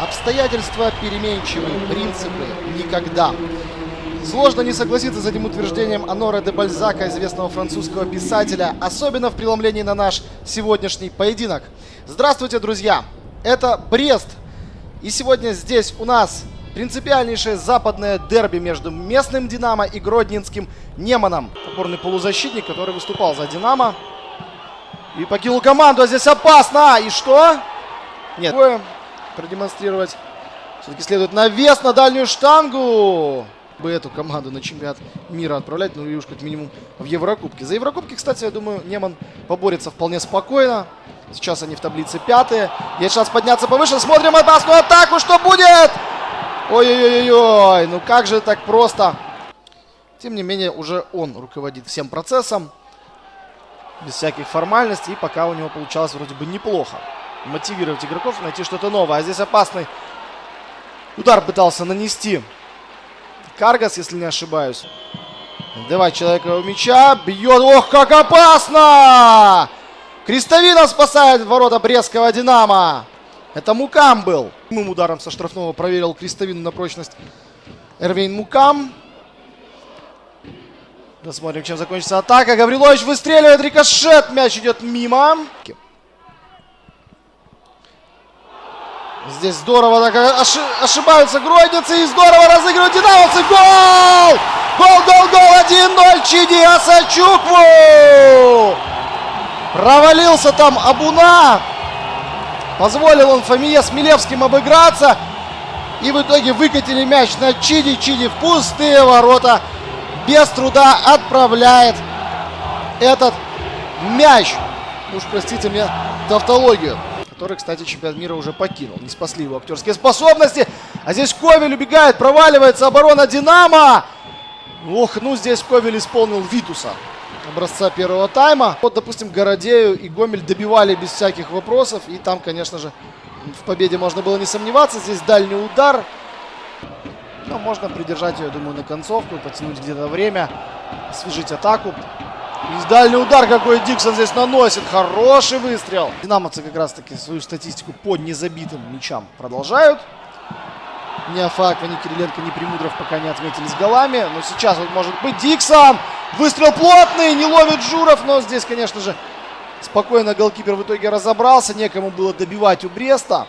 Обстоятельства переменчивы, принципы никогда. Сложно не согласиться с этим утверждением Оноре де Бальзака, известного французского писателя, особенно в преломлении на наш сегодняшний поединок. Здравствуйте, друзья! Это Брест. И сегодня здесь у нас принципиальнейшее западное дерби между местным Динамо и гродненским Неманом. Опорный полузащитник, который выступал за Динамо. И покинул команду, а здесь опасно! И что? Нет, продемонстрировать. Все-таки следует навес на дальнюю штангу. Бы эту команду на чемпионат мира отправлять, ну и уж как минимум в Еврокубке. За Еврокубки, кстати, я думаю, Неман поборется вполне спокойно. Сейчас они в таблице пятые. Есть шанс подняться повыше. Смотрим опасную атаку. Что будет? Ой-ой-ой-ой. Ну как же так просто? Тем не менее, уже он руководит всем процессом. Без всяких формальностей. И пока у него получалось вроде бы неплохо мотивировать игроков, найти что-то новое. А здесь опасный удар пытался нанести Каргас, если не ошибаюсь. Давай человека у мяча. Бьет. Ох, как опасно! Крестовинов спасает ворота брестского Динамо. Это Мукам был. Прямым ударом со штрафного проверил Крестовину на прочность Эрвейн Мукам. Посмотрим, чем закончится атака. Гаврилович выстреливает. Рикошет. Мяч идет мимо. Здесь здорово так ошибаются гродненцы и здорово разыгрывают динамовцы. Гол! Гол! 1-0 Чиди Асачукву! Провалился там Абуна. Позволил он Фомие Смелевским обыграться. И в итоге выкатили мяч на Чиди. Чиди в пустые ворота без труда отправляет этот мяч. Уж простите мне тавтологию. Который, кстати, чемпионат мира уже покинул. Не спасли его актерские способности. А здесь Ковель убегает, проваливается оборона Динамо. Ох, ну здесь Ковель исполнил Витуса образца первого тайма. Вот, допустим, Городею и Гомель добивали без всяких вопросов. И там, конечно же, в победе можно было не сомневаться. Здесь дальний удар. Но можно придержать ее, думаю, на концовку. Потянуть где-то время. Освежить атаку. И дальний удар, какой Диксон здесь наносит. Хороший выстрел. Динамовцы как раз таки свою статистику по незабитым мячам продолжают. Ни Афакова, ни Кириленко, ни Премудров пока не отметились голами. Но сейчас вот может быть Диксон. Выстрел плотный, не ловит Журов. Но здесь, конечно же, спокойно голкипер в итоге разобрался. Некому было добивать у Бреста.